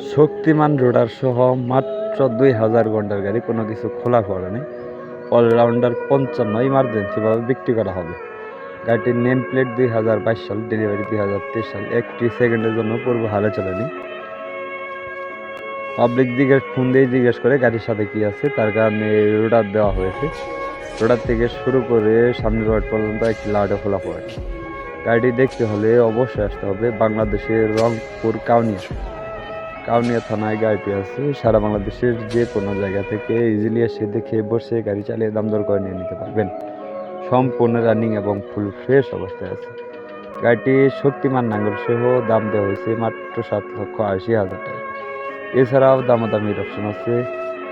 শক্তিমান রোডার সহ মাত্র 2000 ঘন্টার গাড়ি, কোনো কিছু খোলা পড়ে নেই। অলরাউন্ডার 55 ইমার্জেন্সিভাবে বিক্রি করা হবে। গাড়িটির নেম প্লেট 2022 সাল, ডেলিভারি 2023 সাল। একটি সেকেন্ডের জন্য পূর্ব হালে চলেনি। পাবলিক ফোন দিয়ে জিজ্ঞেস করে গাড়ির সাথে কি আছে, তার কারণে রোডার দেওয়া হয়েছে। রোডার থেকে শুরু করে সামনের রোড পর্যন্ত একটি লাউডে খোলা পড়ে। গাড়িটি দেখতে হলে অবশ্যই আসতে হবে বাংলাদেশের রংপুর কাউনিয়া থানায় গাড়িটি আছে। সারা বাংলাদেশের যে কোনো জায়গা থেকে ইজিলি এসে দেখে বসে গাড়ি চালিয়ে দাম দর করে নিয়ে নিতে পারবেন। সম্পূর্ণ রানিং এবং ফুল ফ্রেশ অবস্থায় আছে। গাড়িটি শক্তিমান নাঙ্গল সহ দাম দেওয়া হয়েছে মাত্র 7,80,000 টাকা। এছাড়াও দামাদামির অপশন আছে।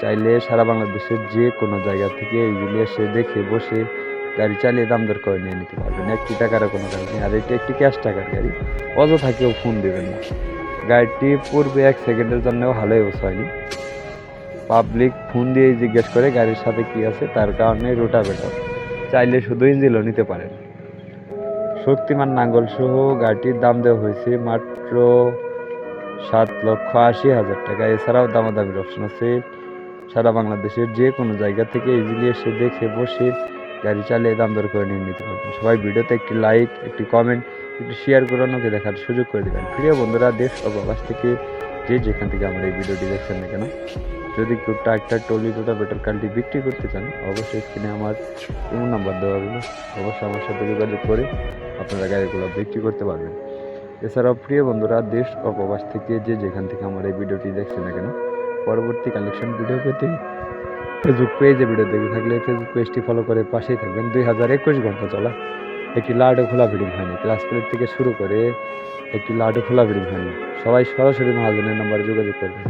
চাইলে সারা বাংলাদেশের যে কোনো জায়গা থেকে ইজিলি এসে দেখে বসে গাড়ি চালিয়ে দাম দর করে নিয়ে নিতে পারবেন। একটি টাকারও কোনো গাড়ি নেই, আর এটি একটি ক্যাশ টাকার গাড়ি। অযথা কেউ ফোন দেবেন না। গাড়িটি পূর্বে 1 সেকেন্ডের জন্যও ভালো ইউজ হয়নি। পাবলিক ফোন দিয়ে জিজ্ঞেস করে গাড়ির সাথে কি আছে, তার কারণে রোটাভেটর চাইলে শুধু ইঞ্জিনও নিতে পারেন। শক্তিমান নাঙ্গল সহ গাড়িটির দাম দেওয়া হয়েছে মাত্র 7,80,000 টাকা। এছাড়াও দামাদামির অপশন আছে। সারা বাংলাদেশের যে কোনো জায়গা থেকে ইজিলি এসে দেখে বসে গাড়ি চালিয়ে দাম দর করে নিয়ে নিতে পারবেন। সবাই ভিডিওতে একটি লাইক, একটি কমেন্ট, একটু শেয়ার করে অন্যকে দেখার সুযোগ করে দেবেন। প্রিয় বন্ধুরা, দেশ ও প্রবাস থেকে যে যেখান থেকে আমার এই ভিডিওটি দেখছেন না কেন, যদি কেউ ট্রাক্টর, ট্রলি, রোটাভেটর গাড়িটি বিক্রি করতে চান, অবশ্যই স্ক্রিনে আমার ইমো নাম্বার দেওয়া হলো। অবশ্যই আমার সাথে যোগাযোগ করে আপনারা গাড়িগুলো বিক্রি করতে পারবেন। এছাড়াও প্রিয় বন্ধুরা, দেশ ও প্রবাস থেকে যে যেখান থেকে আমার এই ভিডিওটি দেখছেন না কেন, পরবর্তী কালেকশন ভিডিও পেতে ফেসবুক পেজে ভিডিও দেখে থাকলে ফেসবুক পেজটি ফলো করে পাশেই থাকবেন। 2021 ঘন্টা চলা একটি লাডো খোলা ভিডিং হয়নি। ক্লাস প্লেট থেকে শুরু করে একটি লাডো খোলা ভিডিং হয়নি। সবাই সরাসরি মহাজনের নাম্বারে যোগাযোগ করবেন।